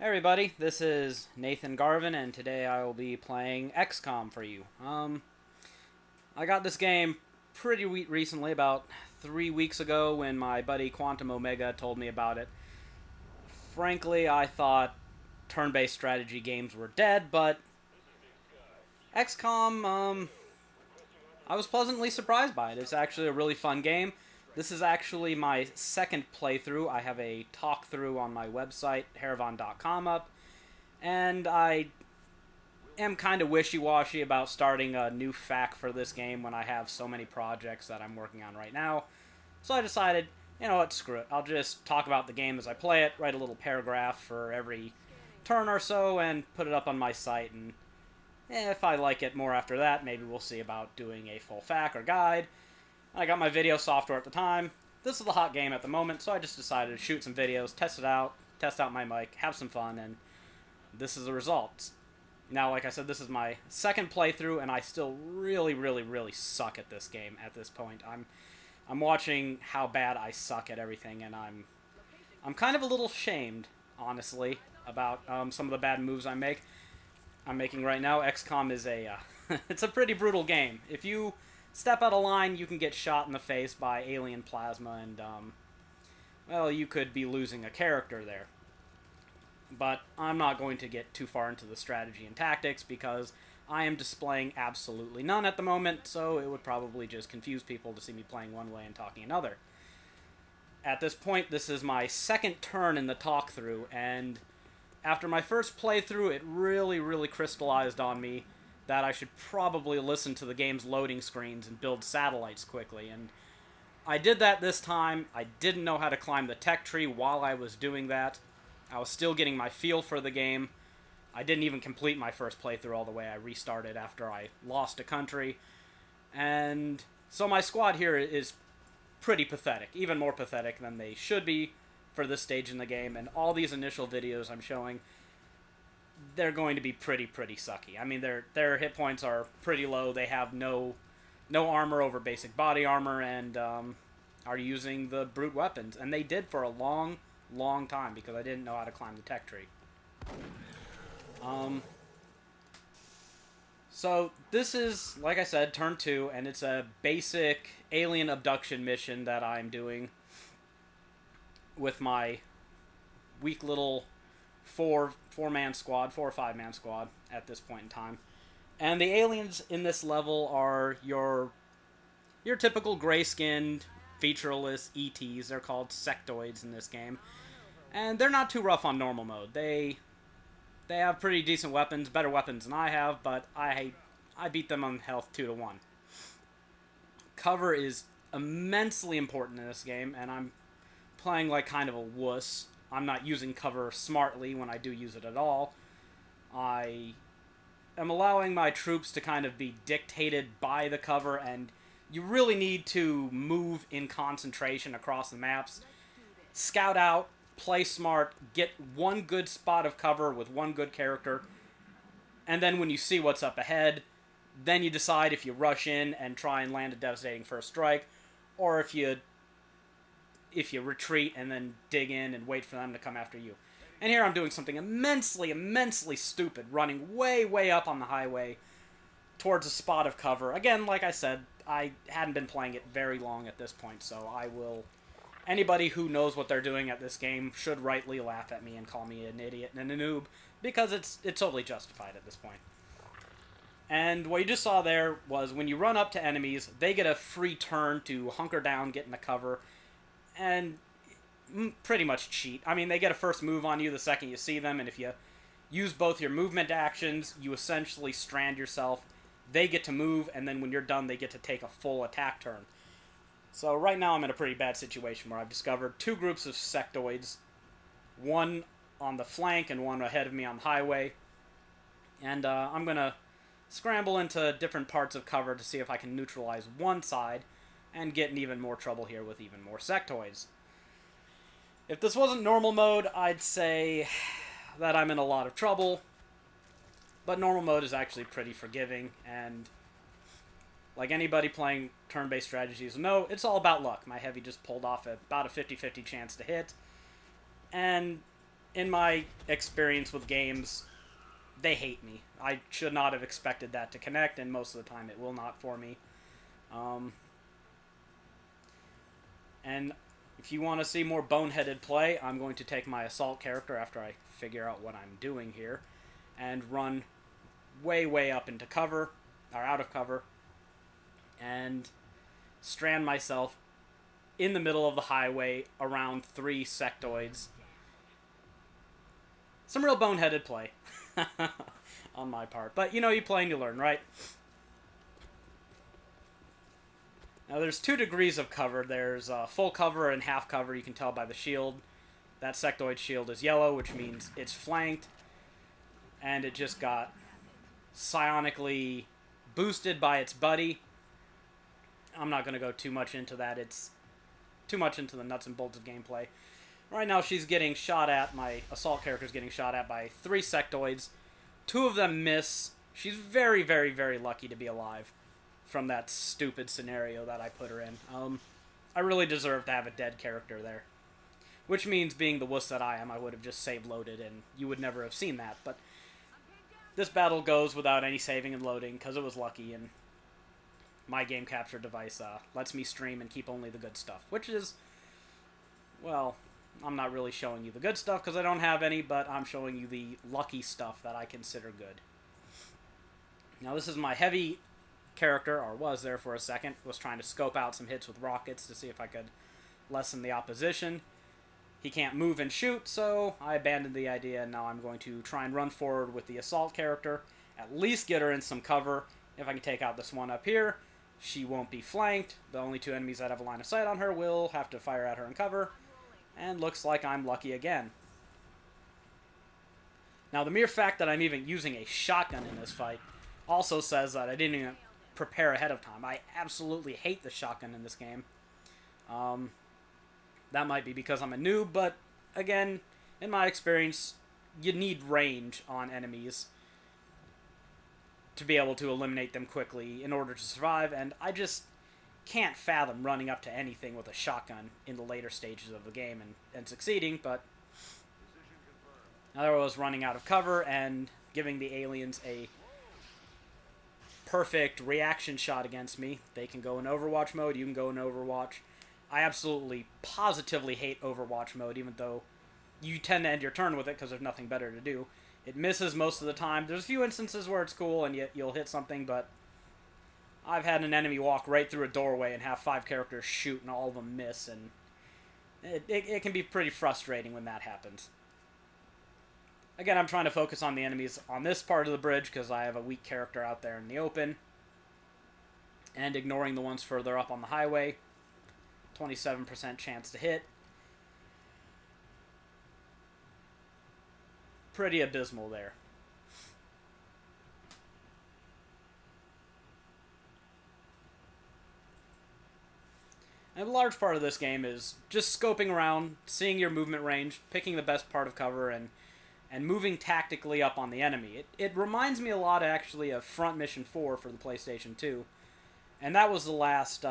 Hey everybody, this is Nathan Garvin, and today I will be playing XCOM for you. I got this game pretty recently, about 3 weeks ago, when my buddy Quantum Omega told me about it. Frankly, I thought turn-based strategy games were dead, but XCOM, I was pleasantly surprised by it. It's actually a really fun game. This is actually my second playthrough. I have a talkthrough on my website, Haeravon.com, up, and I am kind of wishy-washy about starting a new FAQ for this game when I have so many projects that I'm working on right now. So I decided, you know what, screw it. I'll just talk about the game as I play it, write a little paragraph for every turn or so, and put it up on my site, and if I like it more after that, maybe we'll see about doing a full FAQ or guide. I got my video software at the time. This is the hot game at the moment, so I just decided to shoot some videos, test it out, test out my mic, have some fun, and this is the results. Now, like I said, this is my second playthrough, and I still really suck at this game at this point. I'm watching how bad I suck at everything, and I'm kind of a little shamed, honestly, about some of the bad moves I'm making right now. XCOM is it's a pretty brutal game. If you step out of line, you can get shot in the face by alien plasma, and, well, you could be losing a character there. But I'm not going to get too far into the strategy and tactics, because I am displaying absolutely none at the moment, so it would probably just confuse people to see me playing one way and talking another. At this point, this is my second turn in the talkthrough, and after my first playthrough, it really crystallized on me that I should probably listen to the game's loading screens and build satellites quickly, and I did that this time. I didn't know how to climb the tech tree while I was doing that. I was still getting my feel for the game. I didn't even complete my first playthrough all the way. I restarted after I lost a country, and so my squad here is pretty pathetic, even more pathetic than they should be for this stage in the game, and all these initial videos I'm showing, they're going to be pretty sucky. I mean, their hit points are pretty low. They have no armor over basic body armor, and are using the brute weapons. And they did for a long time, because I didn't know how to climb the tech tree. So this is, like I said, turn 2, and it's a basic alien abduction mission that I'm doing with my weak little four or 5-man squad at this point in time. And the aliens in this level are your typical gray-skinned, featureless ETs. They're called sectoids in this game. And they're not too rough on normal mode. They have pretty decent weapons, better weapons than I have, but I beat them on health 2-1. Cover is immensely important in this game, and I'm playing like kind of a wuss. I'm not using cover smartly when I do use it at all. I am allowing my troops to kind of be dictated by the cover, and you really need to move in concentration across the maps. Scout out, play smart, get one good spot of cover with one good character, and then when you see what's up ahead, then you decide if you rush in and try and land a devastating first strike, or if you retreat and then dig in and wait for them to come after you. And here I'm doing something immensely stupid, running way up on the highway towards a spot of cover. Again, like I said, I hadn't been playing it very long at this point, so anybody who knows what they're doing at this game should rightly laugh at me and call me an idiot and a noob, because it's totally justified at this point. And what you just saw there was when you run up to enemies, they get a free turn to hunker down, get in the cover, and pretty much cheat. I mean, they get a first move on you the second you see them, and if you use both your movement actions, you essentially strand yourself. They get to move, and then when you're done, they get to take a full attack turn. So right now I'm in a pretty bad situation where I've discovered 2 groups of sectoids, one on the flank and one ahead of me on the highway, and I'm going to scramble into different parts of cover to see if I can neutralize one side and get in even more trouble here with even more sectoids. If this wasn't normal mode, I'd say that I'm in a lot of trouble, but normal mode is actually pretty forgiving, and like anybody playing turn-based strategies know, it's all about luck. My heavy just pulled off about a 50-50 chance to hit, and in my experience with games, they hate me. I should not have expected that to connect, and most of the time it will not for me. And if you want to see more boneheaded play, I'm going to take my assault character after I figure out what I'm doing here, and run way, way up into cover, or out of cover, and strand myself in the middle of the highway around 3 sectoids. Some real boneheaded play on my part. But, you know, you play and you learn, right? Now, there's 2 degrees of cover. There's full cover and half cover. You can tell by the shield. That sectoid shield is yellow, which means it's flanked. And it just got psionically boosted by its buddy. I'm not going to go too much into that. It's too much into the nuts and bolts of gameplay. Right now, she's getting shot at. My assault character's getting shot at by 3 sectoids. 2 of them miss. She's very, very, very lucky to be alive from that stupid scenario that I put her in. I really deserve to have a dead character there. Which means, being the wuss that I am, I would have just save loaded and you would never have seen that. But this battle goes without any saving and loading because it was lucky, and my game capture device lets me stream and keep only the good stuff. Which is, well, I'm not really showing you the good stuff because I don't have any, but I'm showing you the lucky stuff that I consider good. Now, this is my heavy character, or was there for a second. Was trying to scope out some hits with rockets to see if I could lessen the opposition. He can't move and shoot, so I abandoned the idea, and now I'm going to try and run forward with the assault character, at least get her in some cover. If I can take out this one up here, she won't be flanked. The only 2 enemies that have a line of sight on her will have to fire at her in cover, and looks like I'm lucky again. Now, the mere fact that I'm even using a shotgun in this fight also says that I didn't even prepare ahead of time. I absolutely hate the shotgun in this game. That might be because I'm a noob, but again, in my experience, you need range on enemies to be able to eliminate them quickly in order to survive, and I just can't fathom running up to anything with a shotgun in the later stages of the game and succeeding. But now there was running out of cover and giving the aliens a perfect reaction shot against me. They can go in Overwatch mode, you can go in Overwatch. I absolutely, positively hate Overwatch mode, even though you tend to end your turn with it because there's nothing better to do. It misses most of the time. There's a few instances where it's cool and you'll hit something, but I've had an enemy walk right through a doorway and have 5 characters shoot and all of them miss, and it can be pretty frustrating when that happens. Again, I'm trying to focus on the enemies on this part of the bridge because I have a weak character out there in the open, and ignoring the ones further up on the highway. 27% chance to hit. Pretty abysmal there. And a large part of this game is just scoping around, seeing your movement range, picking the best part of cover, and moving tactically up on the enemy. It reminds me a lot, actually, of Front Mission 4 for the PlayStation 2. And that was the last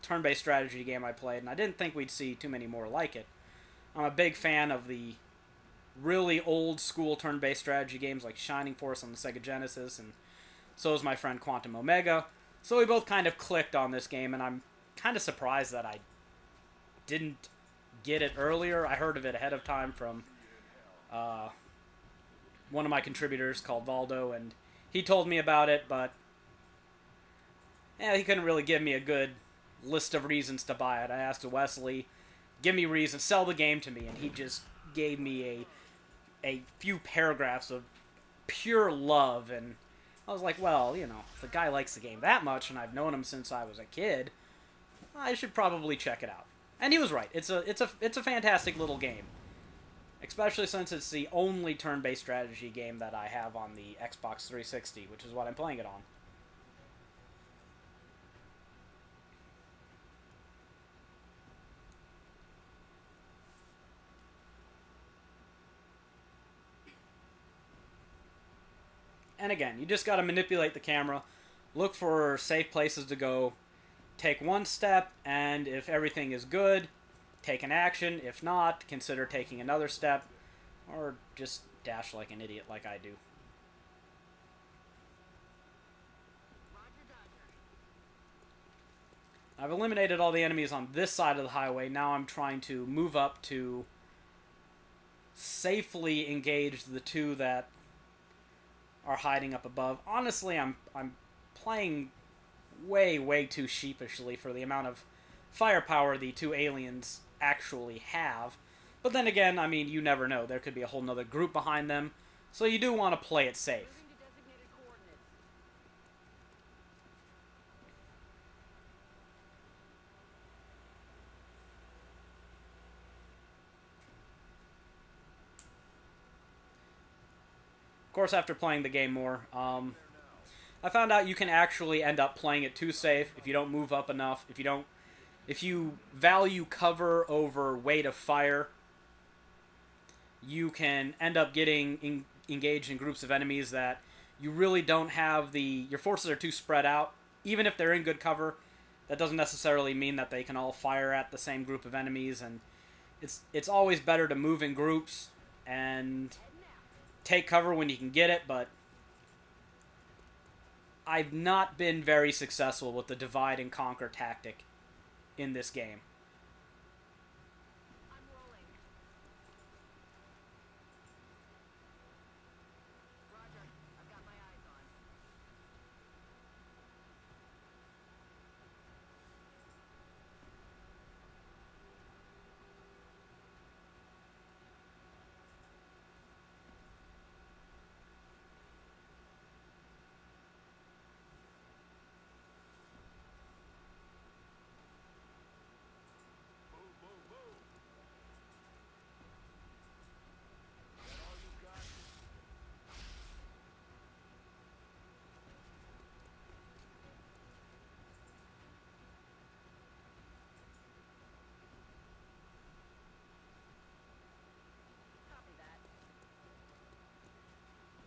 turn-based strategy game I played, and I didn't think we'd see too many more like it. I'm a big fan of the really old-school turn-based strategy games like Shining Force on the Sega Genesis, and so is my friend Quantum Omega. So we both kind of clicked on this game, and I'm kind of surprised that I didn't get it earlier. I heard of it ahead of time from one of my contributors called Valdo, and he told me about it, but he couldn't really give me a good list of reasons to buy it. I asked Wesley, give me reasons, sell the game to me, and he just gave me a few paragraphs of pure love, and I was like, well, you know, if the guy likes the game that much, and I've known him since I was a kid, I should probably check it out. And he was right. It's a fantastic little game, especially since it's the only turn-based strategy game that I have on the Xbox 360, which is what I'm playing it on. And again, you just got to manipulate the camera, look for safe places to go, take one step, and if everything is good, take an action. If not, consider taking another step. Or just dash like an idiot like I do. I've eliminated all the enemies on this side of the highway. Now I'm trying to move up to safely engage the two that are hiding up above. Honestly, I'm playing way too sheepishly for the amount of firepower the two aliens actually have. But then again, I mean, you never know. There could be a whole nother group behind them. So you do want to play it safe. Of course, after playing the game more, I found out you can actually end up playing it too safe if you don't move up enough, if you value cover over weight of fire. You can end up getting engaged in groups of enemies that you really don't have your forces are too spread out. Even if they're in good cover, that doesn't necessarily mean that they can all fire at the same group of enemies, and it's always better to move in groups and take cover when you can get it, but I've not been very successful with the divide and conquer tactic in this game.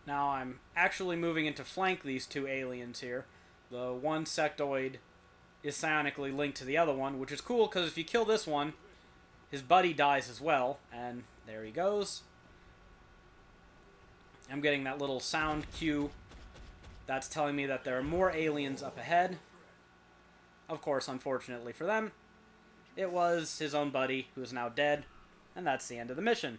Now I'm actually moving in to flank these two aliens here. The one sectoid is psionically linked to the other one, which is cool because if you kill this one, his buddy dies as well, and there he goes. I'm getting that little sound cue that's telling me that there are more aliens up ahead. Of course, unfortunately for them, it was his own buddy who is now dead, and that's the end of the mission.